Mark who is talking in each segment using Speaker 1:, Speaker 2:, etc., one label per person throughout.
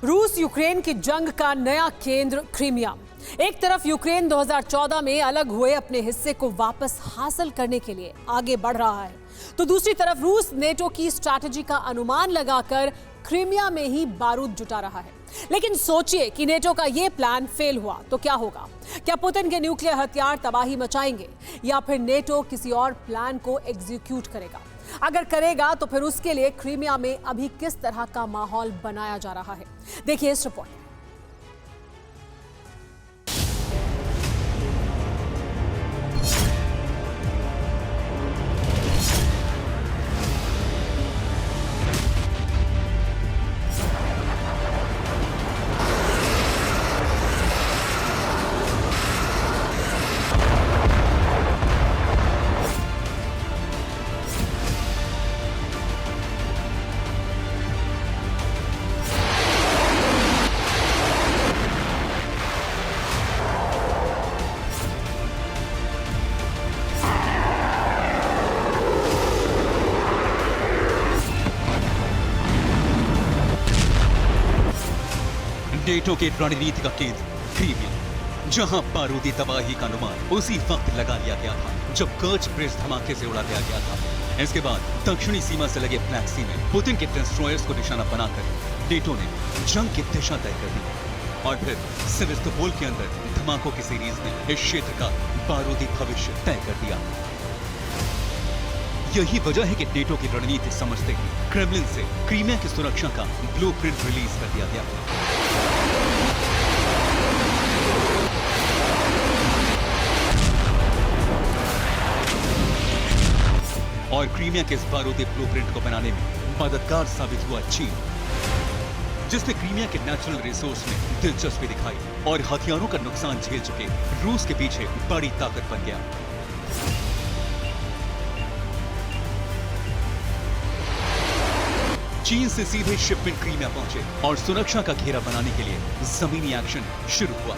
Speaker 1: रूस यूक्रेन की जंग का नया केंद्र क्रीमिया। एक तरफ यूक्रेन 2014 में अलग हुए अपने हिस्से को वापस हासिल करने के लिए आगे बढ़ रहा है, तो दूसरी तरफ रूस नेटो की स्ट्रैटेजी का अनुमान लगाकर क्रीमिया में ही बारूद जुटा रहा है। लेकिन सोचिए कि नेटो का यह प्लान फेल हुआ तो क्या होगा? क्या पुतिन के न्यूक्लियर हथियार तबाही मचाएंगे या फिर नेटो किसी और प्लान को एग्जीक्यूट करेगा? अगर करेगा तो फिर उसके लिए क्रीमिया में अभी किस तरह का माहौल बनाया जा रहा है, देखिए इस रिपोर्ट में।
Speaker 2: नेटो के रणनीति का केंद्र क्रीमिया, जहां बारूदी तबाही का अनुमान उसी वक्त लगा लिया गया था जब कर्च ब्रिज धमाके से उड़ा दिया गया था। इसके बाद दक्षिणी सीमा से लगे ब्लैक सी में पुतिन के डिस्ट्रॉयर्स को निशाना बनाकर नेटो ने जंग की दिशा तय कर दी और फिर सेवास्तोपोल के अंदर धमाकों की सीरीज ने इस क्षेत्र का बारूदी भविष्य तय कर दिया। यही वजह है कि नेटो की रणनीति समझते ही क्रेमलिन से क्रीमिया की सुरक्षा का ब्लूप्रिंट रिलीज कर दिया गया। और क्रीमिया के इस बारूदी ब्लूप्रिंट को बनाने में मददगार साबित हुआ चीन, जिसने क्रीमिया के नेचुरल रिसोर्स में दिलचस्पी दिखाई और हथियारों का नुकसान झेल चुके रूस के पीछे बड़ी ताकत बन गया। चीन से सीधे शिपमेंट क्रीमिया पहुंचे और सुरक्षा का घेरा बनाने के लिए जमीनी एक्शन शुरू हुआ।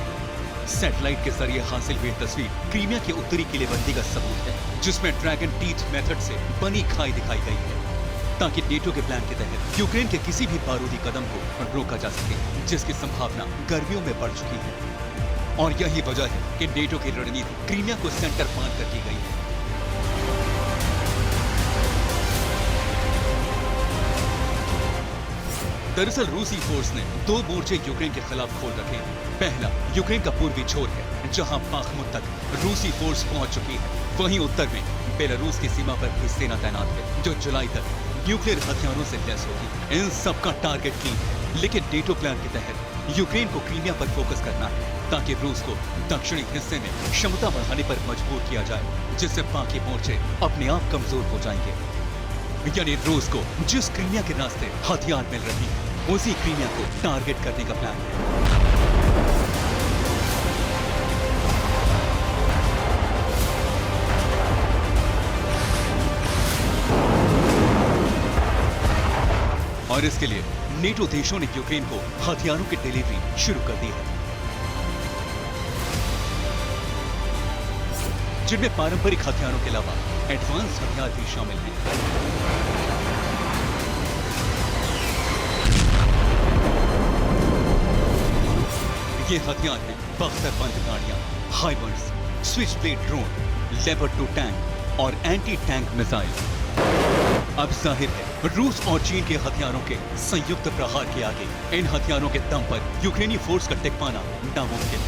Speaker 2: सैटेलाइट के जरिए हासिल हुई तस्वीर क्रीमिया की उत्तरी किलेबंदी का सबूत है, जिसमें ड्रैगन टीथ मेथड से बनी खाई दिखाई गई है ताकि नेटो के प्लान के तहत यूक्रेन के किसी भी बारूदी कदम को रोका जा सके, जिसकी संभावना गर्मियों में बढ़ चुकी है। और यही वजह है कि नेटो की रणनीति क्रीमिया को सेंटर मानकर की गई है। दरअसल रूसी फोर्स ने दो मोर्चे यूक्रेन के खिलाफ खोल रखे हैं। पहला यूक्रेन का पूर्वी छोर है, जहां बाखमुत तक रूसी फोर्स पहुंच चुकी है। वहीं उत्तर में बेलारूस की सीमा पर भी सेना तैनात है, जो जुलाई तक न्यूक्लियर हथियारों से लैस होगी। इन सबका टारगेट की है, लेकिन नेटो प्लान के तहत यूक्रेन को क्रीमिया पर फोकस करना है ताकि रूस को दक्षिणी हिस्से में क्षमता बढ़ाने पर मजबूर किया जाए, जिससे बाकी मोर्चे अपने आप कमजोर हो जाएंगे। यानी रूस को जिस क्रीमिया के रास्ते हथियार मिल रही है, उसी क्रीमिया को टारगेट करने का प्लान है। और इसके लिए नेटो देशों ने यूक्रेन को हथियारों की डिलीवरी शुरू कर दी है, जिनमें पारंपरिक हथियारों के अलावा एडवांस हथियार भी शामिल हैं। ये हथियार हैं बख्तर बंद गाड़ियां, HIMARS, switch blade drone, leopard 2 tank और एंटी टैंक मिसाइल। अब जाहिर है रूस और चीन के हथियारों के संयुक्त प्रहार के आगे इन हथियारों के दम पर यूक्रेनी फोर्स का टिक पाना नामुमकिन है।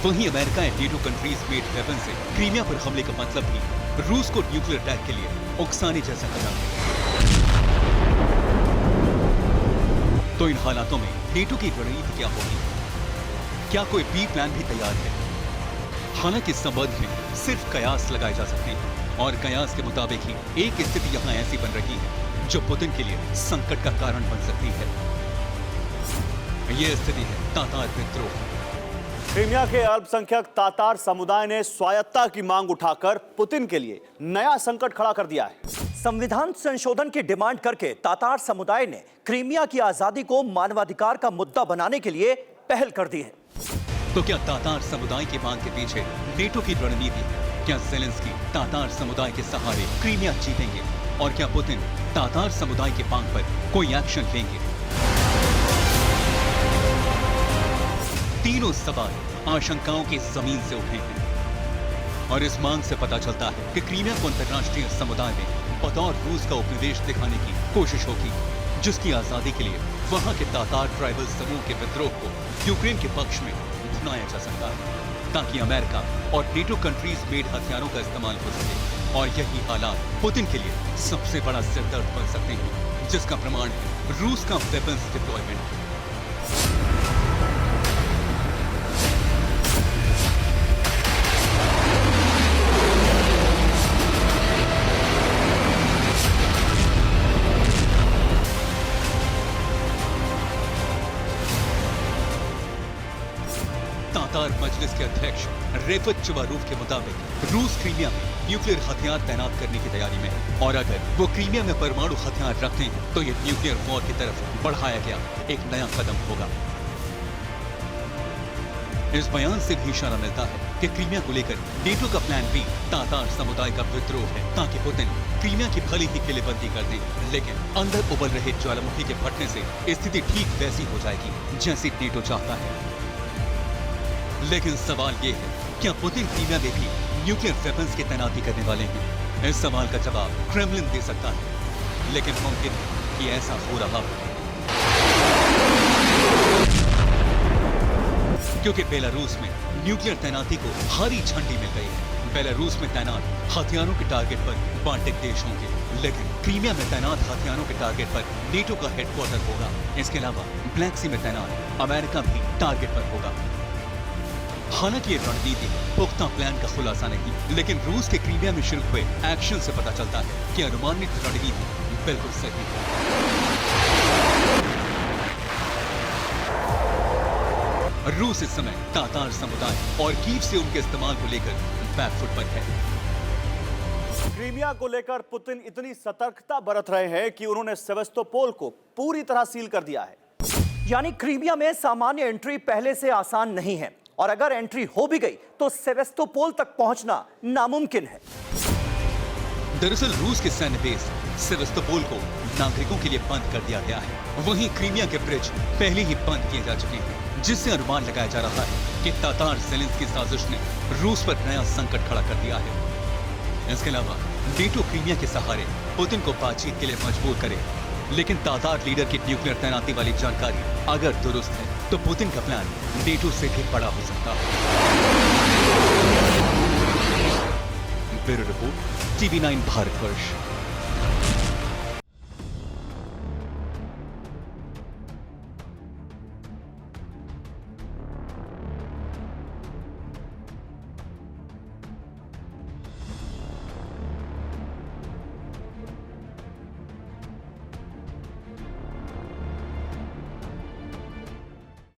Speaker 2: वहीं America and NATO countries made weapon से क्रीमिया पर हमले का मतलब भी रूस को न्यूक्लियर अटैक के लिए उकसाने जैसा कदम है। तो इन हालातों में नेटो की रणनीति क्या होगी? क्या कोई बी प्लान भी तैयार है? हालांकि इस संबंध में सिर्फ कयास लगाए जा सकते हैं और कयास के मुताबिक ही एक स्थिति यहां ऐसी बन रही है जो पुतिन के लिए संकट का कारण बन सकती है। यह स्थिति है तातार विद्रोह।
Speaker 3: क्रीमिया के अल्पसंख्यक तातार समुदाय ने स्वायत्तता की मांग उठाकर पुतिन के लिए नया संकट खड़ा कर दिया है।
Speaker 4: संविधान संशोधन की डिमांड करके तातार समुदाय ने क्रीमिया की आजादी को मानवाधिकार का मुद्दा बनाने के लिए पहल कर दी है।
Speaker 2: तो क्या तातार समुदाय की मांग के पीछे नेटो की रणनीति है? क्या जेलेंस्की तातार समुदाय के सहारे क्रीमिया जीतेंगे और क्या पुतिन तातार समुदाय के मांग पर कोई एक्शन लेंगे? तीनों सवाल आशंकाओं की जमीन से उठे हैं और इस मांग से पता चलता है कि क्रीमिया को अंतर्राष्ट्रीय समुदाय में बतौर रूस का उपनिवेश दिखाने की कोशिश होगी, जिसकी आजादी के लिए वहां के तातार ट्राइबल समूह के विद्रोह को यूक्रेन के पक्ष में भुनाया जा सकता है, ताकि अमेरिका और नेटो कंट्रीज मेड हथियारों का इस्तेमाल हो सके। और यही हालात पुतिन के लिए सबसे बड़ा सिरदर्द बन सकते हैं, जिसका प्रमाण है रूस का वेपन्स डिप्लॉयमेंट। तातार मजलिस के अध्यक्ष रेफत चुबारूफ के मुताबिक रूस क्रीमिया में न्यूक्लियर हथियार तैनात करने की तैयारी में है और अगर वो क्रीमिया में परमाणु हथियार रखते हैं तो ये न्यूक्लियर वॉर की तरफ बढ़ाया गया एक नया कदम होगा। इस बयान से भी इशारा मिलता है कि क्रीमिया को लेकर नेटो का प्लान बी तातार समुदाय का विद्रोह है, ताकि पुतिन क्रीमिया की भली ही किलेबंदी कर दे, लेकिन अंदर उबल रहे ज्वालामुखी के फटने से स्थिति ठीक वैसी हो जाएगी जैसी नेटो चाहता है। लेकिन सवाल ये है, क्या पुतिन क्रीमिया में भी न्यूक्लियर वेपन्स की तैनाती करने वाले हैं? इस सवाल का जवाब क्रेमलिन दे सकता है, लेकिन मुमकिन है कि ऐसा हो रहा हो, क्योंकि बेलारूस में न्यूक्लियर तैनाती को हरी झंडी मिल गई है। बेलारूस में तैनात हथियारों के टारगेट पर बाल्टिक देश होंगे, लेकिन क्रीमिया में तैनात हथियारों के टारगेट पर नेटो का हेडक्वार्टर होगा। इसके अलावा ब्लैक सी में तैनात अमेरिका भी टारगेट पर होगा। हालांकि ये रणनीति पुख्ता प्लान का खुलासा नहीं, लेकिन रूस के क्रीमिया में शुरू हुए एक्शन से पता चलता है कि अनुमानित रणनीति बिल्कुल सही है। रूस इस समय तातार समुदाय और कीव से उनके इस्तेमाल को लेकर बैकफुट पर है।
Speaker 3: क्रीमिया को लेकर पुतिन इतनी सतर्कता बरत रहे हैं कि उन्होंने सेवास्तोपोल को पूरी तरह सील कर दिया है।
Speaker 4: यानी क्रीमिया में सामान्य एंट्री पहले से आसान नहीं है, और अगर एंट्री हो भी गई तो सेवास्तोपोल तक पहुंचना नामुमकिन है।
Speaker 2: दरअसल रूस के सैन्य बेस सेवास्तोपोल को नागरिकों के लिए बंद कर दिया गया है। वहीं क्रीमिया के ब्रिज पहले ही बंद किए जा चुके हैं, जिससे अनुमान लगाया जा रहा है कि तातार जेलेंस्की की साजिश ने रूस पर नया संकट खड़ा कर दिया है। इसके अलावा नेटो क्रीमिया के सहारे पुतिन को बातचीत के लिए मजबूर करे, लेकिन तातार लीडर की न्यूक्लियर तैनाती वाली जानकारी अगर दुरुस्त है तो पुतिन का प्लान नेटो से भी बड़ा हो सकता है। Bureau report, TV9 Bharatvarsh.